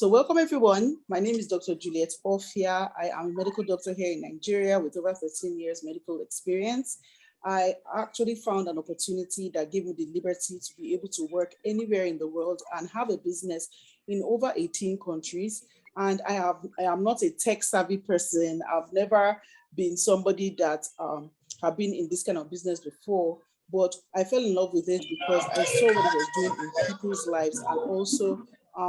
So welcome everyone. My name is Dr. Juliet Ofia. I am a medical doctor here in Nigeria with over 13 years medical experience. I actually found an opportunity that gave me the liberty to be able to work anywhere in the world and have a business in over 18 countries. And I am not a tech savvy person. I've never been somebody that have been in this kind of business before, but I fell in love with it because I saw what it was doing in people's lives. And also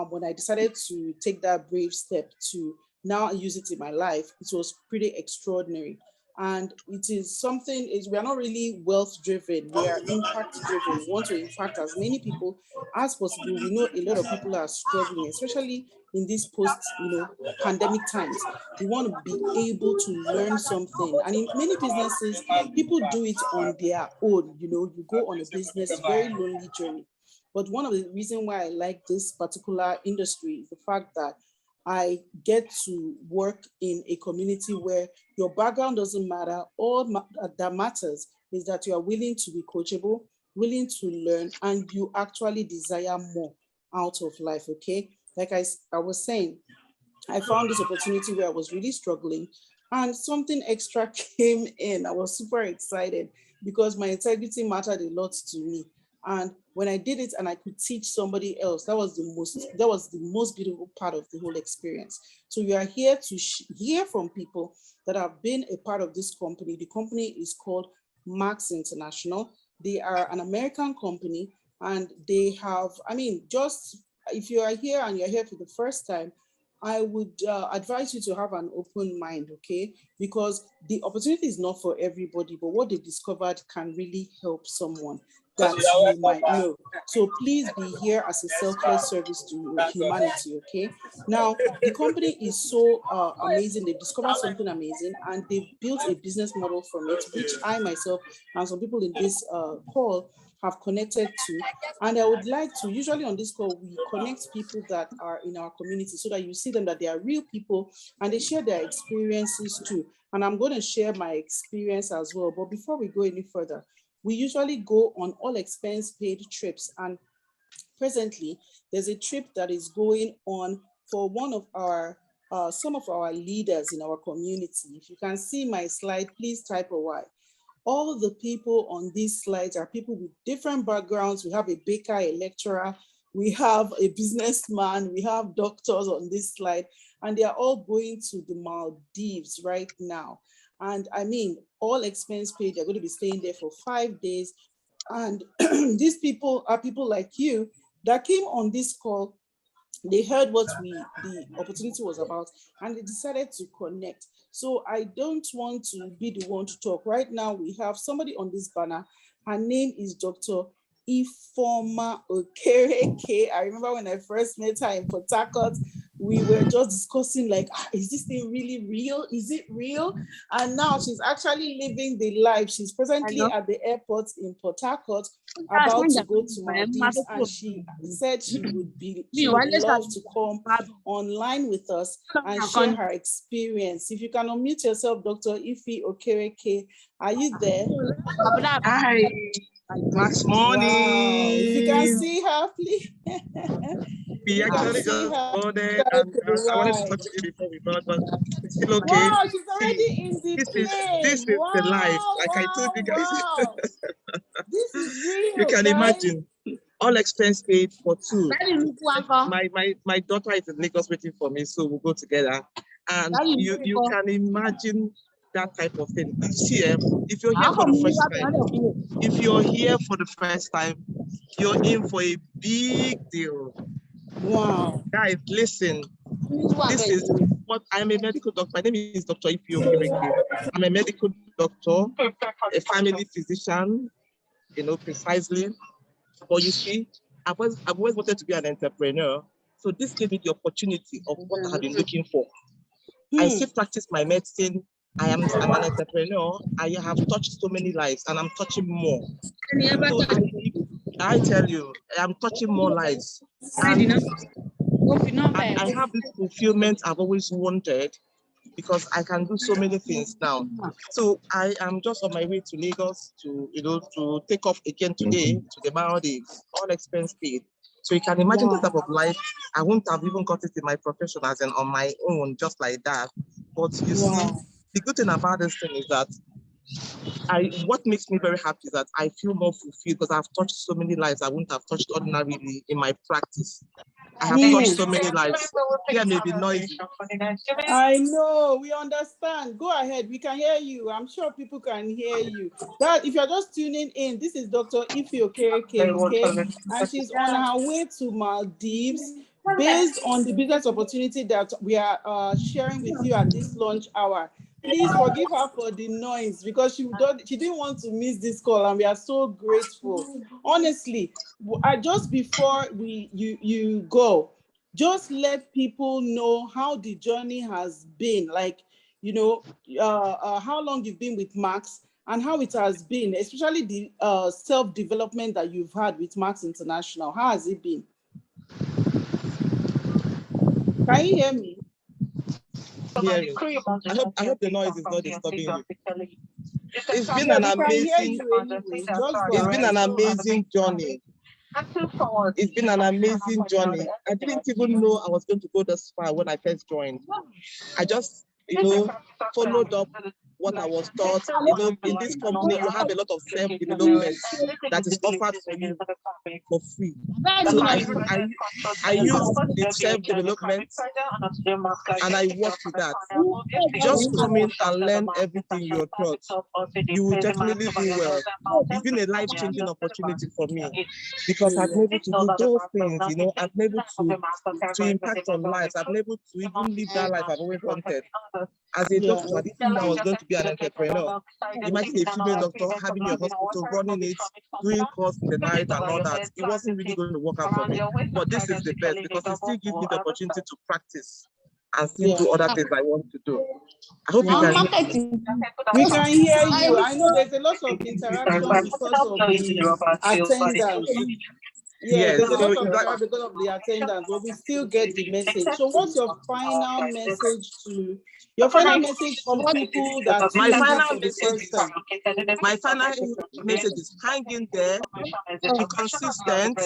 when I decided to take that brave step to now use it in my life, it was pretty extraordinary. And it is something, we are not really wealth driven, we are impact driven. We want to impact as many people as possible. We know a lot of people are struggling, especially in these pandemic times. We want to be able to learn something. And in many businesses, people do it on their own. You go on a business, very lonely journey. But one of the reasons why I like this particular industry is the fact that I get to work in a community where your background doesn't matter. All that matters is that you are willing to be coachable, willing to learn, and you actually desire more out of life, okay? Like I was saying, I found this opportunity where I was really struggling and something extra came in. I was super excited because my integrity mattered a lot to me. And when I did it and I could teach somebody else, that was the most beautiful part of the whole experience. So you are here to hear from people that have been a part of this company. The company is called Max International. They are an American company, and they have, just if you are here and you're here for the first time, I would advise you to have an open mind, okay? Because the opportunity is not for everybody, but what they discovered can really help someone that you might know. So please be here as a selfless service to humanity, okay? Now, the company is so amazing. They've discovered something amazing, and they've built a business model from it, which I myself and some people in this call have connected to. And I would like to, usually on this call, we connect people that are in our community so that you see them, that they are real people and they share their experiences too. And I'm going to share my experience as well. But before we go any further, we usually go on all expense paid trips. And presently, there's a trip that is going on for one of our, some of our leaders in our community. If you can see my slide, please type a Y. All the people on these slides are people with different backgrounds. We have a baker, a lecturer, we have a businessman, we have doctors on this slide, and they are all going to the Maldives right now. And all expense paid, they're going to be staying there for 5 days. And these people are people like you that came on this call. They heard what the opportunity was about, and they decided to connect. So I don't want to be the one to talk. Right now, we have somebody on this banner. Her name is Dr. Okereke. I remember when I first met her in Port Harcourt, we were just discussing like, is this thing really real? Is it real? And now she's actually living the life. She's presently at the airport in Port Harcourt, about to go to Maldives, and she said she would love to come online with us and share her experience. If you can unmute yourself, Dr. Iffy Okereke, are you there? Hi. Good morning. Wow. If you can see her, please. We actually just boarded, and I wanted to talk to you before we board, but it's still okay. Wow, she's already in the plane. This is the life, like I told you guys. Wow. This is real. You can imagine, all expense paid for two. My daughter is in Lagos waiting for me, so we'll go together. And you can imagine that type of thing. See, if you're here for the first time, you're in for a big deal. Wow. Guys, listen. This is what I'm a medical doctor. My name is Dr. Iffy Okereke. I'm a medical doctor, a family physician, precisely. But you see, I've always wanted to be an entrepreneur. So this gave me the opportunity of what I've been looking for. I still practice my medicine. I'm an entrepreneur. I have touched so many lives, and I'm touching more. So I tell you, I'm touching more lives. And I have this fulfillment I've always wanted, because I can do so many things now. So I am just on my way to Lagos to take off again today to the Maldives, all expense paid. So you can imagine the type of life. I wouldn't have even got it in my profession as in on my own, just like that. But you see, the good thing about this thing is that what makes me very happy is that I feel more fulfilled because I've touched so many lives I wouldn't have touched ordinarily in my practice. I have touched so many lives. Here may be noisy. I know, we understand. Go ahead, we can hear you. I'm sure people can hear you. That if you're just tuning in, this is Dr. Iffy Okereke, okay? And she's on her way to Maldives based on the business opportunity that we are sharing with you at this lunch hour. Please forgive her for the noise because she didn't want to miss this call, and we are so grateful. Honestly, just before you go, just let people know how the journey has been, like, you know, how long you've been with Max and how it has been, especially the self-development that you've had with Max International. How has it been? Can you hear me? I hope the noise is not disturbing you. It's been an amazing, it's been an amazing journey. It's been an amazing journey. I didn't even know I was going to go this far when I first joined. I just, followed up what I was taught. In this company, you have a lot of self-development that is offered for you for free. So I used the self-development and I worked with that. Just come in and learn everything you're taught. You will definitely do well. It's been a life-changing opportunity for me because I've been able to do those things, I've been able to impact on lives. I've been able to even live that life I've always wanted. As a doctor, I didn't think I was going to be an entrepreneur. Imagine a female doctor having your hospital, running it, doing calls in the night and all that. It wasn't really going to work out for me. But this is the best because it still gives me the opportunity to practice and still do other things I want to do. I hope you can hear me. We can hear you. I know there's a lot of interaction because of the attendance. Yes, there's a lot of interaction because of the attendance, but we still get the message. So what's your final message for people that my final message is hang in there, be consistent,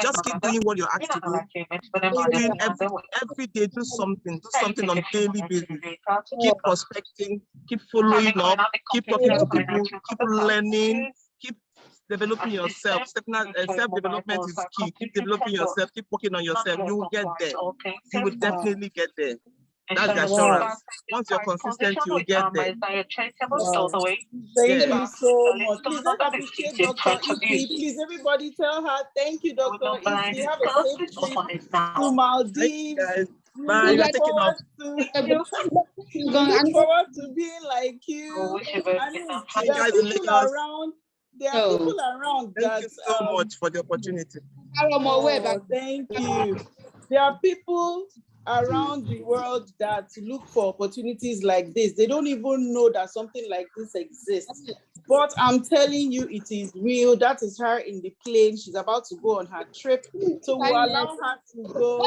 just keep doing what you're asked to do. Keep doing every day, do something on a daily basis. Keep prospecting, keep following up, keep talking to people, keep learning, keep developing yourself. Self-development is key. Keep developing yourself, keep working on yourself. You will get there. You will definitely get there. That's the assurance. Once you're consistent, you will get there. Thank you so much. Please let's appreciate Dr. Iffy. Please, everybody tell her thank you, Dr. Iffy. Have a safe trip to Maldives. Bye. You're taking off. We look forward to being like you. I mean, there are people around. Thank you so much for the opportunity. Thank you. There are people around the world that look for opportunities like this. They don't even know that something like this exists. But I'm telling you, it is real. That is her in the plane. She's about to go on her trip. So we'll allow her to go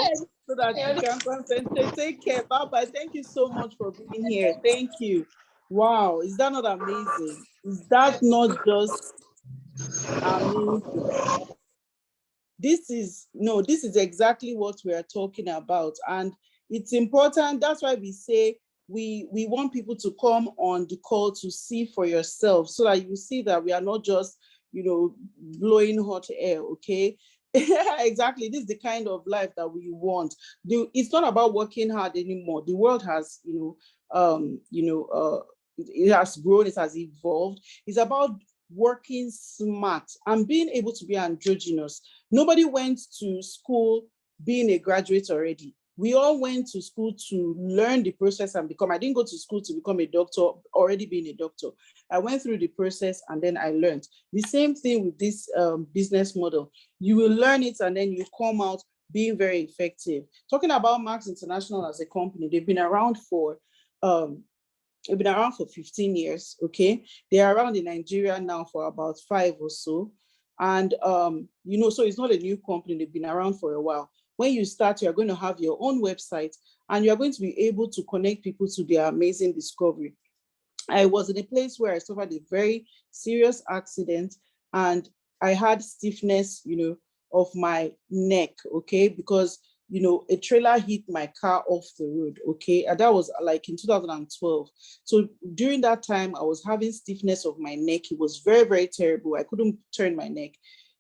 so that she can concentrate. Take care. Bye-bye. Thank you so much for being here. Thank you. Wow. Is that not amazing? Is that not just amazing? This is exactly what we are talking about. And it's important. That's why we say we want people to come on the call to see for yourself so that you see that we are not just, blowing hot air, okay? Exactly. This is the kind of life that we want. It's not about working hard anymore. The world has, it has grown, it has evolved. It's about working smart and being able to be androgynous. Nobody went to school being a graduate already. We all went to school to learn the process and become. I didn't go to school to become a doctor, already being a doctor. I went through the process and then I learned. The same thing with this business model. You will learn it and then you come out being very effective. Talking about Max International as a company, they've been around for 15 years, okay? They are around in Nigeria now for about 5 or so. And, so it's not a new company. They've been around for a while. When you start, you're going to have your own website and you're going to be able to connect people to their amazing discovery. I was in a place where I suffered a very serious accident and I had stiffness, of my neck, okay, because a trailer hit my car off the road, okay, and that was like in 2012. So during that time, I was having stiffness of my neck. It was very, very terrible. I couldn't turn my neck.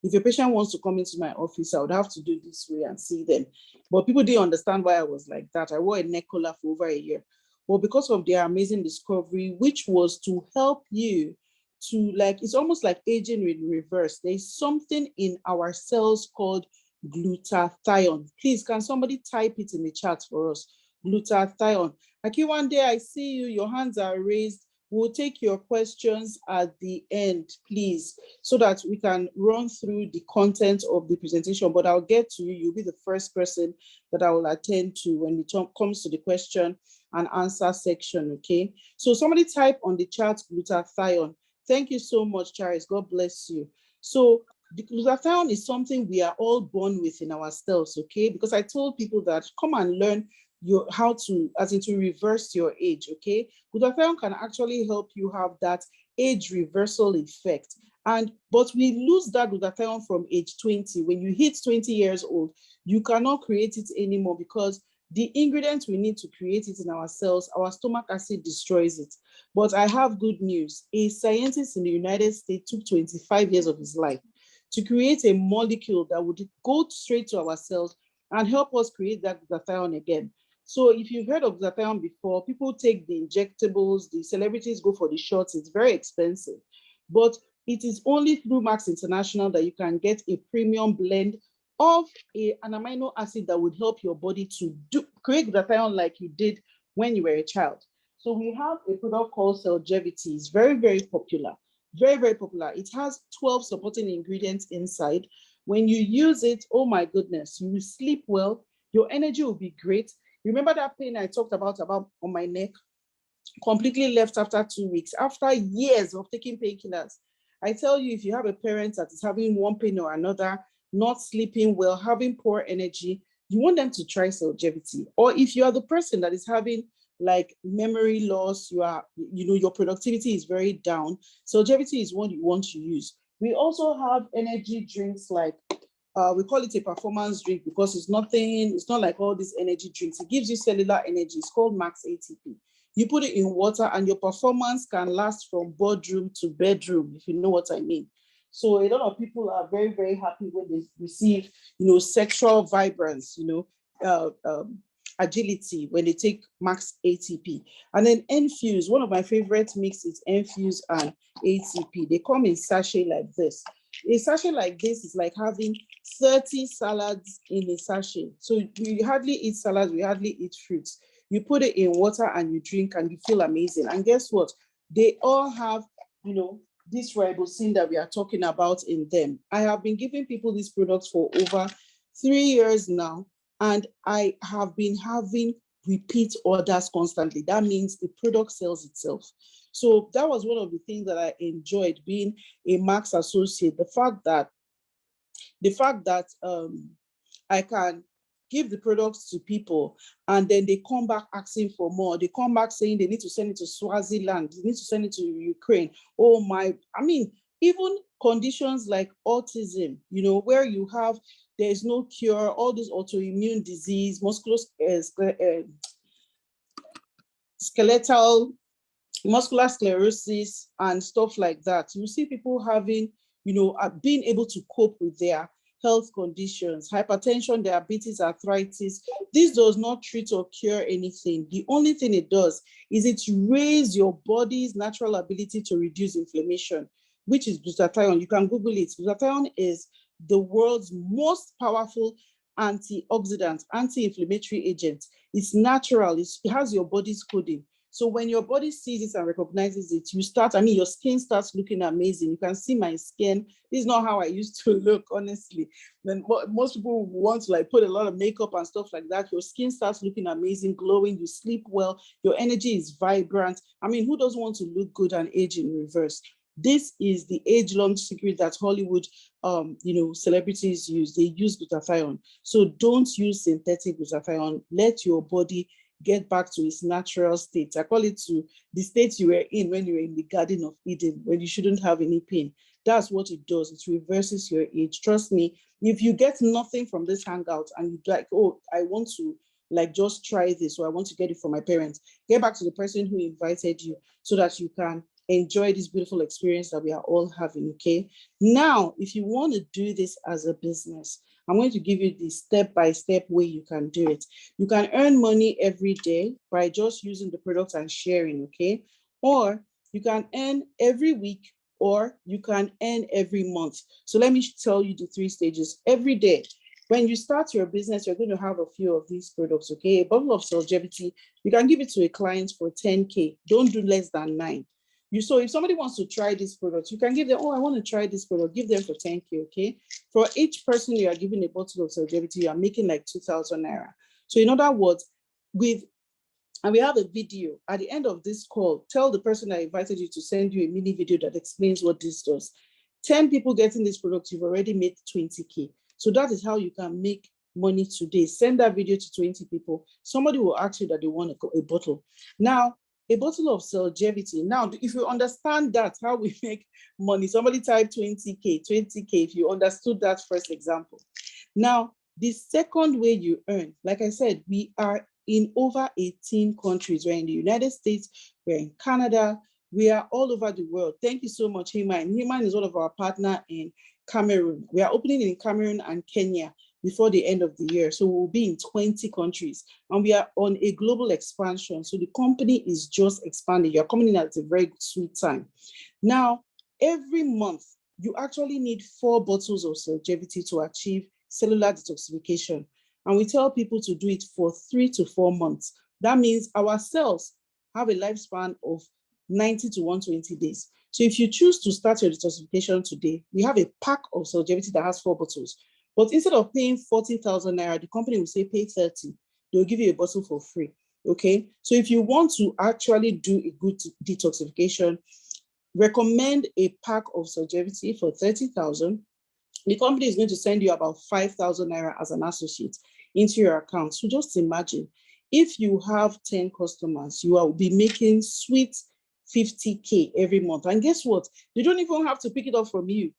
If a patient wants to come into my office, I would have to do this way and see them. But people didn't understand why I was like that. I wore a neck collar for over a year. Well, because of their amazing discovery, which was to help you to, like, it's almost like aging in reverse. There's something in our cells called glutathione. Please, can somebody type it in the chat for us? Glutathione. Aki, one day I see you, your hands are raised. We'll take your questions at the end, please, so that we can run through the content of the presentation, but I'll get to you. You'll be the first person that I will attend to when it comes to the question and answer section, okay? So somebody type on the chat glutathione. Thank you so much, Charles. God bless you. So the glutathione is something we are all born with in ourselves, okay? Because I told people that come and learn how to, as in to reverse your age, okay? Glutathione can actually help you have that age reversal effect. But we lose that glutathione from age 20. When you hit 20 years old, you cannot create it anymore because the ingredients we need to create it in our cells, our stomach acid destroys it. But I have good news. A scientist in the United States took 25 years of his life to create a molecule that would go straight to our cells and help us create that glutathione again. So if you've heard of glutathione before, people take the injectables, the celebrities go for the shots, it's very expensive. But it is only through Max International that you can get a premium blend of an amino acid that would help your body to create glutathione like you did when you were a child. So we have a product called Celgevity. It's very, very popular. Very, very popular. It has 12 supporting ingredients inside. When you use it, oh my goodness, you will sleep well. Your energy will be great. Remember that pain I talked about on my neck? Completely left after 2 weeks, after years of taking painkillers. I tell you, if you have a parent that is having one pain or another, not sleeping well, having poor energy, you want them to try Celgevity. Or if you are the person that is having like memory loss, your productivity is very down, Celgevity is what you want to use. We also have energy drinks like we call it a performance drink because it's not like all these energy drinks. It gives you cellular energy. It's called Max ATP. You put it in water and your performance can last from boardroom to bedroom, if you know what I mean. So a lot of people are very, very happy when they receive, sexual vibrance, agility when they take Max ATP. And then Enfuse, one of my favorite mix is Enfuse and ATP. They come in sachet like this. A sachet like this is like having 30 salads in a sachet. So we hardly eat salads, we hardly eat fruits. You put it in water and you drink and you feel amazing. And guess what? They all have, this ribosine that we are talking about in them. I have been giving people these products for over 3 years now, and I have been having repeat orders constantly. That means the product sells itself. So that was one of the things that I enjoyed being a Max associate. The fact that I can give the products to people and then they come back asking for more. They come back saying they need to send it to Swaziland, they need to send it to Ukraine. Even conditions like autism, where there's no cure, all this autoimmune disease, skeletal, muscular sclerosis and stuff like that. You see people having, being able to cope with their health conditions, hypertension, diabetes, arthritis. This does not treat or cure anything. The only thing it does is it raises your body's natural ability to reduce inflammation, which is glutathione. You can Google it. Glutathione is the world's most powerful antioxidant, anti-inflammatory agent. It's natural. It has your body's coding. So when your body sees it and recognizes it, your skin starts looking amazing. You can see my skin. This is not how I used to look, honestly. Then most people want to put a lot of makeup and stuff like that. Your skin starts looking amazing, glowing. You sleep well. Your energy is vibrant. Who doesn't want to look good and age in reverse? This is the age-long secret that Hollywood, celebrities use. They use glutathione. So don't use synthetic glutathione. Let your body get back to its natural state. I call it to the state you were in when you were in the Garden of Eden, when you shouldn't have any pain. That's what it does. It reverses your age. Trust me, if you get nothing from this Hangout and you're like, oh, I want to like just try this, or I want to get it for my parents, get back to the person who invited you so that you can enjoy this beautiful experience that we are all having, okay? Now, if you want to do this as a business, I'm going to give you the step-by-step way you can do it. You can earn money every day by just using the product and sharing, okay? Or you can earn every week, or you can earn every month. So let me tell you the 3 stages. Every day, when you start your business, you're going to have a few of these products, okay? A bottle of longevity, you can give it to a client for 10K. Don't do less than 9. So if somebody wants to try this product, you can give them, oh, I want to try this product, give them for 10K, okay? For each person you are giving a bottle of longevity, you are making like 2,000 naira. So in other words, and we have a video at the end of this call. Tell the person that invited you to send you a mini video that explains what this does. 10 people getting this product, you've already made 20K. So that is how you can make money today. Send that video to 20 people. Somebody will ask you that they want a bottle. Now, a bottle of longevity. Now, if you understand that, how we make money, somebody type 20K, if you understood that first example. Now, the second way you earn, like I said, we are in over 18 countries. We're in the United States, we're in Canada, we are all over the world. Thank you so much, Himan. Himan is one of our partners in Cameroon. We are opening in Cameroon and Kenya before the end of the year. So we'll be in 20 countries and we are on a global expansion. So the company is just expanding. You're coming in at a very sweet time. Now, every month, you actually need 4 bottles of longevity to achieve cellular detoxification. And we tell people to do it for 3 to 4 months. That means our cells have a lifespan of 90 to 120 days. So if you choose to start your detoxification today, we have a pack of longevity that has 4 bottles. But instead of paying 40,000 naira, the company will say pay 30. They'll give you a bottle for free. Okay. So if you want to actually do a good detoxification, recommend a pack of longevity for 30,000. The company is going to send you about 5,000 naira as an associate into your account. So just imagine, if you have 10 customers, you will be making sweet 50K every month. And guess what? They don't even have to pick it up from you.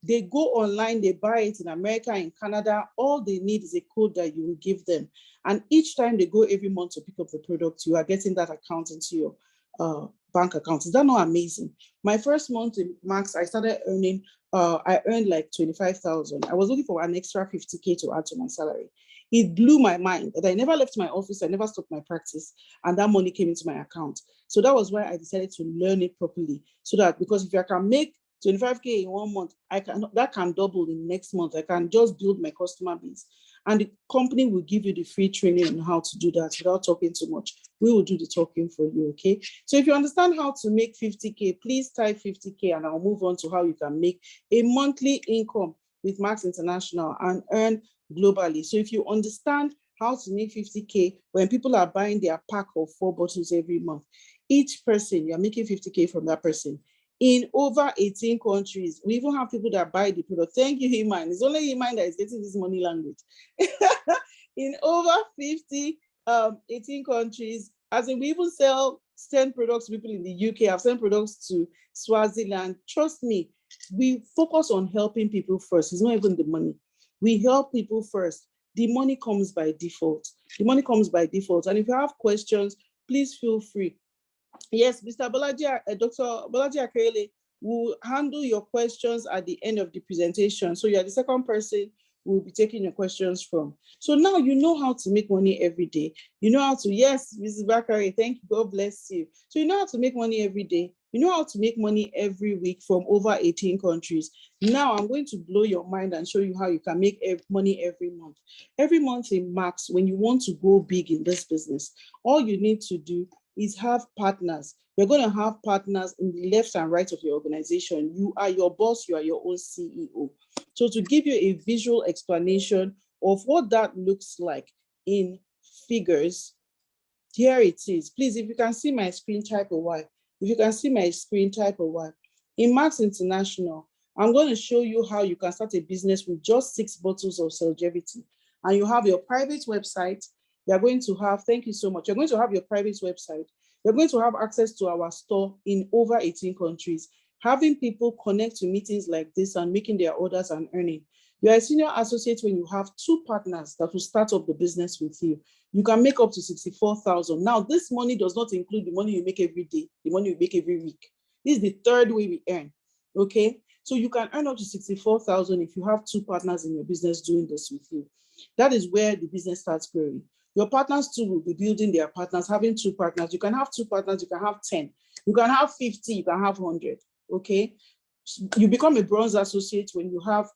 They go online, they buy it in America, in Canada. All they need is a code that you will give them. And each time they go every month to pick up the product, you are getting that account into your bank account. Is that not amazing? My first month in Max, I started earning, I earned like 25,000. I was looking for an extra 50K to add to my salary. It blew my mind that I never left my office, I never stopped my practice, and that money came into my account. So that was why I decided to learn it properly. So that, because if I can make 25K in 1 month, that can double in next month. I can just build my customer base. And the company will give you the free training on how to do that without talking too much. We will do the talking for you, okay? So if you understand how to make 50K, please type 50K and I'll move on to how you can make a monthly income with Max International and earn globally. So if you understand how to make 50K, when people are buying their pack of 4 bottles every month, each person, you're making 50K from that person. In over 18 countries, we even have people that buy the product. Thank you, Himan. It's only Himan that is getting this money language. In over 18 countries, as in we even send products to people in the UK. I've sent products to Swaziland. Trust me, we focus on helping people first. It's not even the money. We help people first. The money comes by default. The money comes by default. And if you have questions, please feel free. Yes, Mr. Bolaji, Dr. Bolaji Akerele will handle your questions at the end of the presentation. So you're the second person we'll be taking your questions from. So now you know how to make money every day. You know how to, yes, Mrs. Bakari, thank you, God bless you. So you know how to make money every day. You know how to make money every week from over 18 countries. Now I'm going to blow your mind and show you how you can make money every month. Every month in Max, when you want to go big in this business, all you need to do is have partners. You're going to have partners in the left and right of your organization. You are your boss, you are your own CEO. So to give you a visual explanation of what that looks like in figures, here it is. Please, if you can see my screen, type a Y. If you can see my screen, type a Y. In Max International, I'm going to show you how you can start a business with just 6 bottles of longevity. And you have your private website. You're going to have, thank you so much. You're going to have your private website. You're going to have access to our store in over 18 countries. having people connect to meetings like this and making their orders and earning. You're a senior associate when you have 2 partners that will start up the business with you. You can make up to 64,000. Now, this money does not include the money you make every day, the money you make every week. This is the third way we earn, okay? So you can earn up to 64,000 if you have 2 partners in your business doing this with you. That is where the business starts growing. Your partners too will be building their partners, having 2 partners. You can have 2 partners, you can have 10, you can have 50, you can have 100, okay? You become a bronze associate when you have,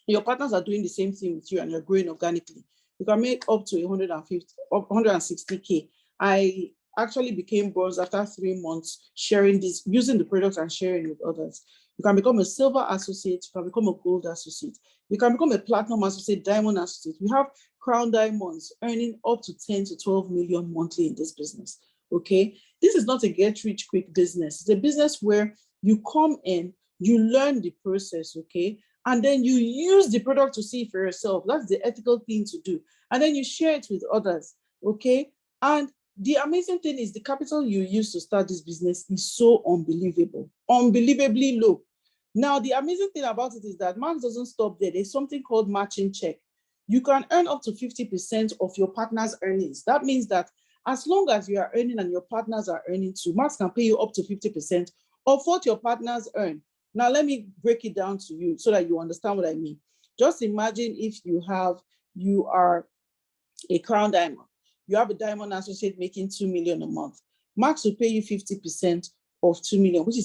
your partners are doing the same thing with you and you're growing organically. You can make up to 160K. I actually became bronze after 3 months sharing this, using the product and sharing with others. You can become a silver associate, you can become a gold associate, you can become a platinum associate, diamond associate. We have crown diamonds earning up to 10 to 12 million monthly in this business, okay? This is not a get rich quick business. It's a business where you come in, you learn the process, okay? And then you use the product to see for yourself. That's the ethical thing to do. And then you share it with others, okay? And the amazing thing is the capital you use to start this business is so unbelievable, unbelievably low. Now, the amazing thing about it is that Max doesn't stop there. There's something called matching check. You can earn up to 50% of your partner's earnings. That means that as long as you are earning and your partners are earning too, Max can pay you up to 50% of what your partners earn. Now, let me break it down to you so that you understand what I mean. Just imagine if you are a crown diamond. You have a diamond associate making 2 million a month. Max will pay you 50% of 2 million, which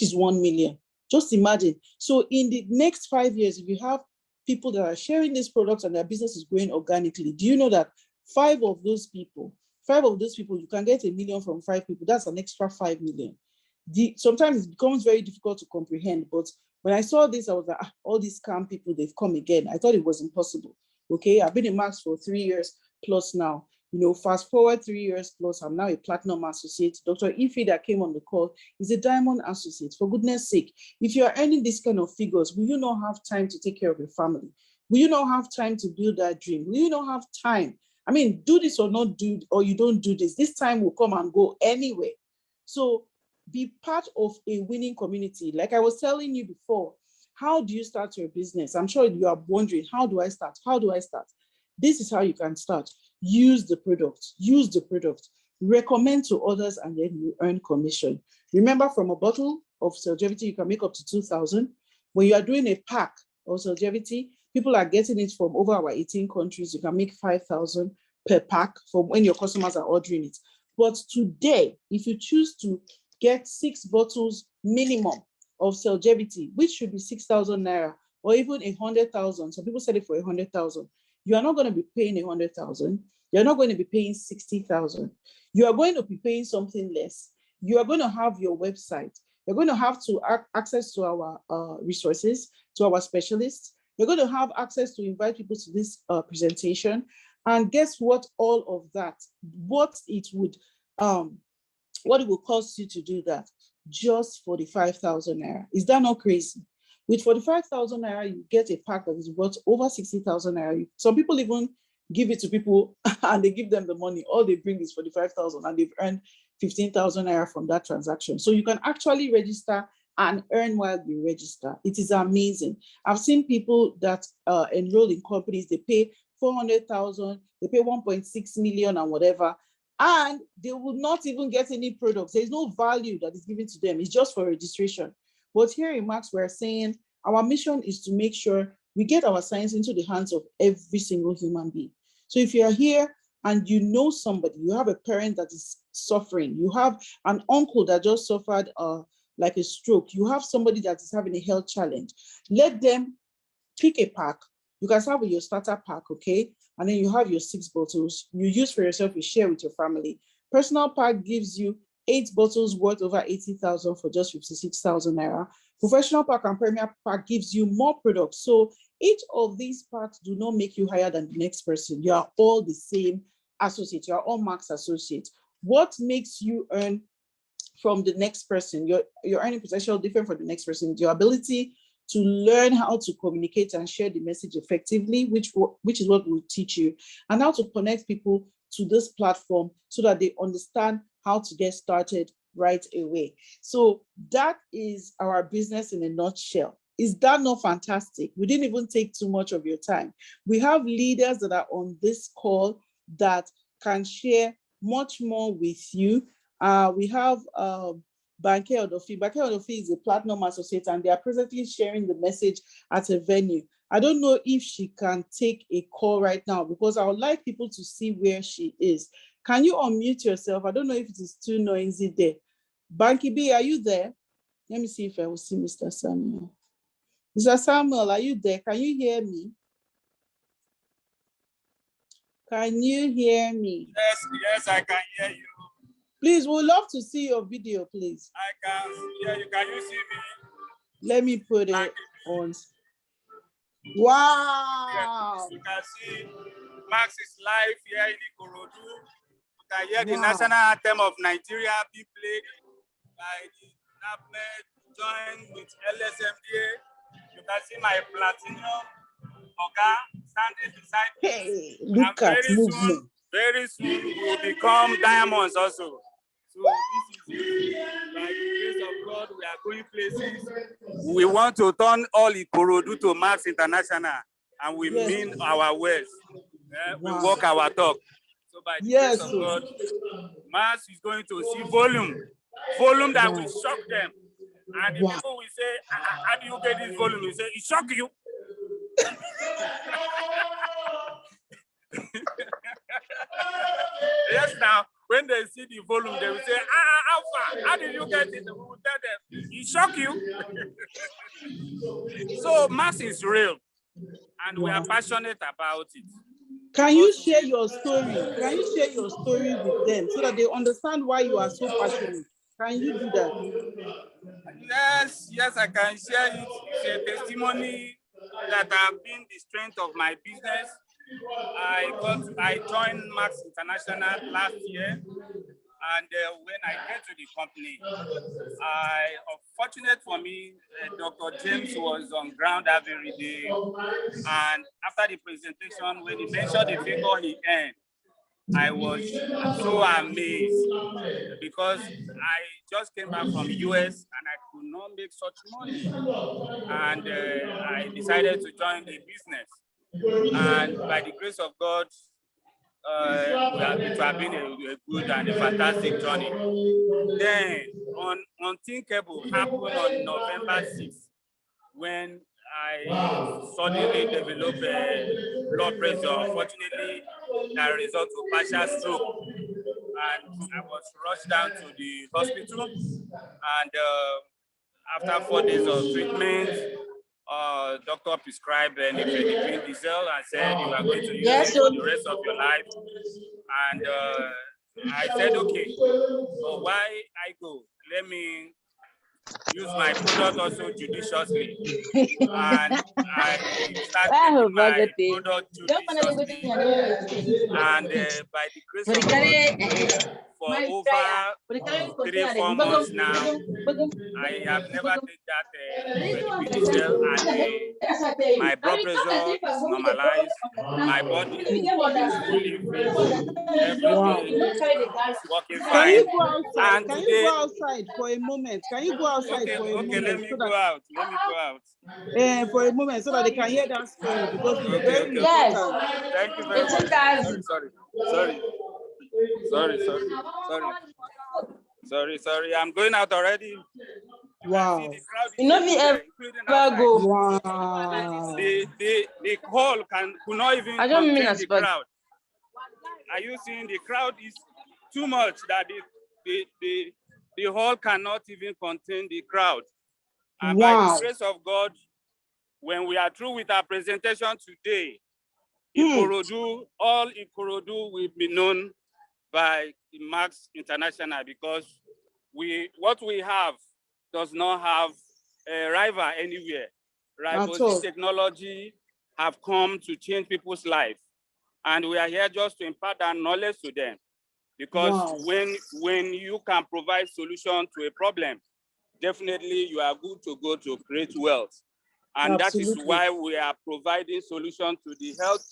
is 1 million. Just imagine. So in the next 5 years, if you have people that are sharing these products and their business is growing organically, do you know that 5 of those people, you can get 1 million from 5 people. That's an extra 5 million. Sometimes it becomes very difficult to comprehend, but when I saw this, I was like, all these scam people, they've come again. I thought it was impossible. Okay, I've been in Max for 3 years plus now. You know, fast forward 3 years plus, I'm now a platinum associate. Dr. Iffy that came on the call is a diamond associate. For goodness sake, if you are earning this kind of figures, will you not have time to take care of your family? Will you not have time to build that dream? Will you not have time? I mean, do this or not do, or you don't do this. This time will come and go anyway. So be part of a winning community. Like I was telling you before, how do you start your business? I'm sure you are wondering, how do I start? How do I start? This is how you can start. Use the product, recommend to others, and then you earn commission. Remember, from a bottle of Celgevity, you can make up to 2,000. When you are doing a pack of Celgevity, people are getting it from over our 18 countries. You can make 5,000 per pack from when your customers are ordering it. But today, if you choose to get 6 bottles minimum of Celgevity, which should be 6,000 naira or even 100,000. Some people sell it for 100,000. You are not going to be paying 100,000. You're not going to be paying 60,000. You are going to be paying something less. You are going to have your website. You're going to have to access to our resources, to our specialists. You're going to have access to invite people to this presentation. And guess what? All of that, what it will cost you to do that, just 45,000 naira. Is that not crazy? With 45,000 naira, you get a pack that is worth over 60,000 naira. Some people even give it to people and they give them the money. All they bring is 45,000 and they've earned 15,000 naira from that transaction. So you can actually register and earn while you register. It is amazing. I've seen people that enroll in companies, they pay 400,000, they pay 1.6 million and whatever, and they will not even get any products. There's no value that is given to them. It's just for registration. But here in Max, we're saying our mission is to make sure we get our science into the hands of every single human being. So if you're here and you know somebody, you have a parent that is suffering, you have an uncle that just suffered like a stroke, you have somebody that is having a health challenge, let them pick a pack. You can start with your starter pack, okay? And then you have your 6 bottles. You use for yourself, you share with your family. Personal pack gives you 8 bottles worth over 80,000 for just 56,000 naira. Professional pack and premier pack gives you more products. So each of these packs do not make you higher than the next person. You are all the same associate. You are all Max associates. What makes you earn from the next person, your earning potential different from the next person, your ability to learn how to communicate and share the message effectively, which is what we'll teach you, and how to connect people to this platform so that they understand how to get started right away. So that is our business in a nutshell. Is that not fantastic? We didn't even take too much of your time. We have leaders that are on this call that can share much more with you. We have Banke Odofi. Banke Odofi is a platinum associate, and they are presently sharing the message at a venue. I don't know if she can take a call right now because I would like people to see where she is. Can you unmute yourself? I don't know if it is too noisy there. Banky B, are you there? Let me see if I will see Mr. Samuel. Mr. Samuel, are you there? Can you hear me? Can you hear me? Yes, I can hear you. Please, we'd love to see your video, please. I can hear you. Can you see me? Let me put it on. Wow. Yes, you can see Max is live here in Ikorodu. You can hear the Wow. national anthem of Nigeria being played by the NAPMED, joined with LSMDA. You can see my platinum Oga standing beside me. Hey, look at movement. Very soon we will become diamonds also. So this is it. By the grace of God, we are going places. We want to turn all Ikorodu to Max International, and we mean our words. We walk our talk. So by the grace of God, Max is going to see volume that will shock them. And the people will say, how do you get this volume? You say, it shock you. Yes, now, when they see the volume, they will say, how far? How did you get it? We will tell them, it shock you. So mass is real, and we are passionate about it. Can you share your story? Can you share your story with them so that they understand why you are so passionate? Can you do that? Yes, I can share it. It's a testimony that have been the strength of my business. I joined Max International last year, and when I get to the company, fortunate for me, Dr. James was on ground that very day, and after the presentation, when he mentioned the figure he earned, I was so amazed because I just came back from the US and I could not make such money, and I decided to join the business. And by the grace of God, it has been a good and a fantastic journey. Then, unthinkable happened on November 6th, when I suddenly developed blood pressure. Unfortunately, that resulted to partial stroke, and I was rushed down to the hospital. And after 4 days of treatment, doctor prescribed nifedipine diesel and said you are going to use it for the rest of your life. And I said, okay, so why I go? Let me use my product also judiciously. And I started using my product judiciously. And by the grace of God, for over 3-4 months now, I have never taken that diesel, and my blood pressure is normalized. My body is fully fit. Everything is working fine. Can you go outside? And Can today, you go outside for a moment? Can you go outside for a moment? Okay, let me go out. For a moment so that they can hear that story because it's very important. Thank you very much. Sorry. I'm going out already. Wow. You know me ever go. Wow. The hall could not even contain the crowd. Are you seeing the crowd is too much that the hall cannot even contain the crowd. And by the grace of God, when we are through with our presentation today, Ikorodu, all Ikorodu will be known by Max International, because what we have does not have a rival anywhere. Ribotic technology have come to change people's life, and we are here just to impart that knowledge to them. Because when you can provide solution to a problem, definitely you are good to go to create wealth. And that is why we are providing solution to the health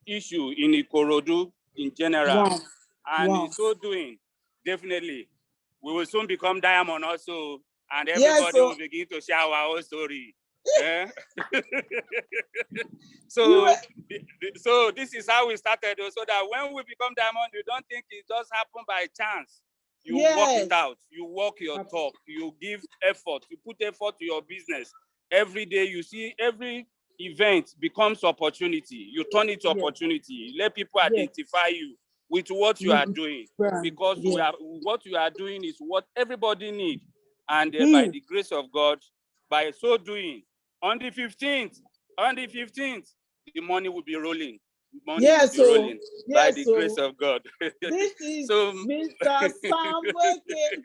issue in Ikorodu in general. And in so doing, definitely, we will soon become diamond also, and Yeah, everybody so will begin to share our own story. Eh? you so, were, so this is how we started, so that when we become diamond, you don't think it just happened by chance. You work yes. it out. You walk your talk. You give effort. You put effort to your business. Every day you see every event becomes opportunity. You turn it to Yes. opportunity. Let people Yes. identify you with what you are doing, because Yes. what you are doing is what everybody needs. And by Mm. the grace of God, by so doing, on the 15th, the money will be rolling. Money Yeah, will be so rolling by the grace of God. this is So, Mr. Sam Nweke.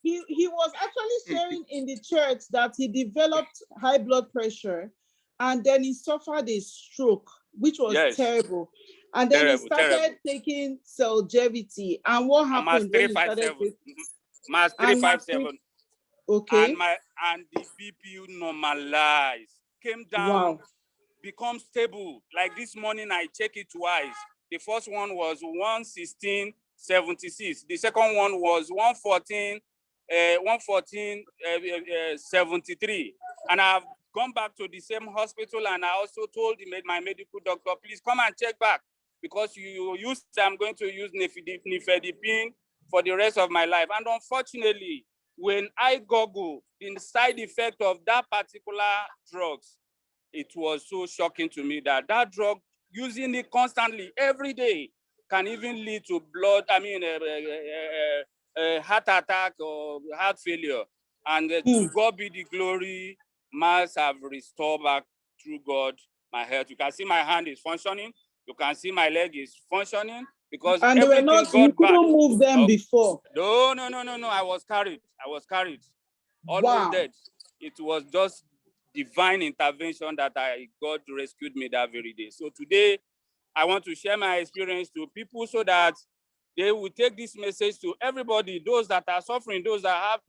He was actually sharing in the church that he developed high blood pressure, and then he suffered a stroke, which was yes, terrible. And then he started taking Celgevity. And what happened when he started taking Mass 357? Okay. And the BP normalized, came down, Wow. become stable. Like this morning, I check it twice. The first one was 116.76. The second one was 114.73. And I've gone back to the same hospital, and I also told my medical doctor, please come and check back, because I'm going to use nifedipine for the rest of my life. And unfortunately, when I Google the side effect of that particular drugs, it was so shocking to me that drug, using it constantly every day, can even lead to heart attack or heart failure. And to God be the glory, mass have restored back through God my health. You can see my hand is functioning. You can see my leg is functioning, because and everything you got back. couldn't move them before. No. I was carried. Almost dead. It was just divine intervention that God rescued me that very day. So today, I want to share my experience to people, so that they will take this message to everybody, those that are suffering, those that are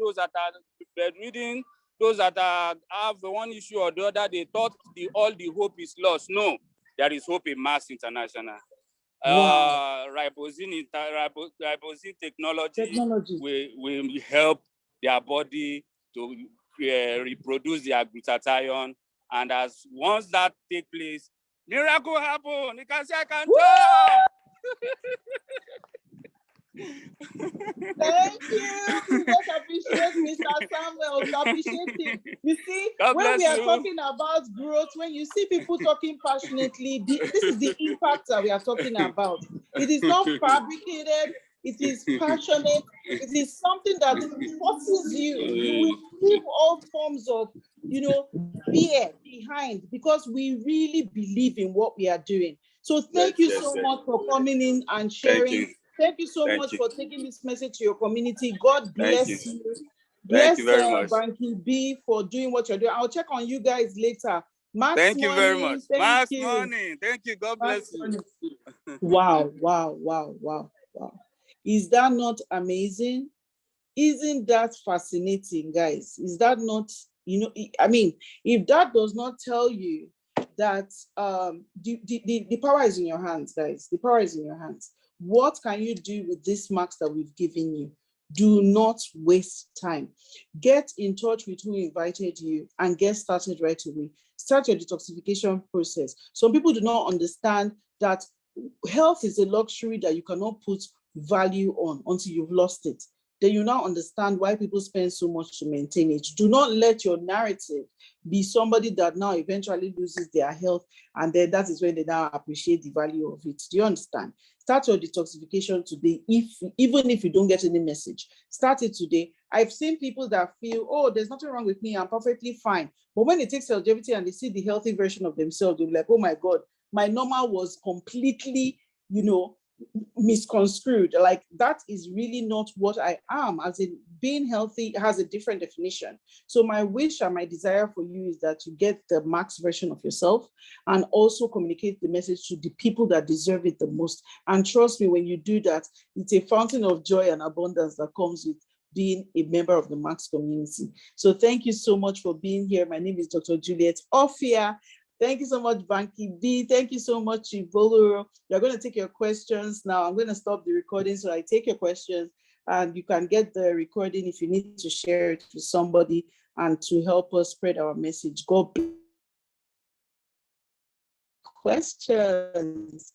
bedridden, those that have one issue or the other. They thought all the hope is lost. No, there is hope in Mass International. Wow. Ribosine technology will help their body to reproduce their glutathione, and once that take place, miracle happen. You can say, I can jump. Thank you. We just appreciate Mr. Samuel. We appreciate him. You see, when we are talking about growth, when you see people talking passionately, this is the impact that we are talking about. It is not fabricated. It is passionate. It is something that forces you. You will leave all forms of, fear behind, because we really believe in what we are doing. So thank you so much for coming in and sharing. Thank you so much for taking this message to your community. God bless you. Bless you very much, Banky B, for doing what you're doing. I'll check on you guys later. Thank you very much. Max morning. Thank you. God bless you. Wow. Is that not amazing? Isn't that fascinating, guys? Is that not, if that does not tell you that the power is in your hands, guys. The power is in your hands. What can you do with these marks that we've given you? Do not waste time. Get in touch with who invited you and get started right away. Start your detoxification process. Some people do not understand that health is a luxury that you cannot put value on until you've lost it. Then you now understand why people spend so much to maintain it. Do not let your narrative be somebody that now eventually loses their health, and then that is when they now appreciate the value of it. Do you understand? Start your detoxification today, even if you don't get any message. Start it today. I've seen people that feel, oh, there's nothing wrong with me, I'm perfectly fine. But when they take longevity and they see the healthy version of themselves, they're like, oh my God, my normal was completely, misconstrued. Like, that is really not what I am. As in, being healthy has a different definition. So my wish and my desire for you is that you get the max version of yourself and also communicate the message to the people that deserve it the most. And trust me, when you do that, it's a fountain of joy and abundance that comes with being a member of the Max community. So thank you so much for being here. My name is Dr. Juliet Ophia. Thank you so much, Banky B. Thank you so much, Ivoloro. You're going to take your questions now. I'm going to stop the recording so I take your questions. and you can get the recording if you need to share it with somebody and to help us spread our message. God bless. Questions.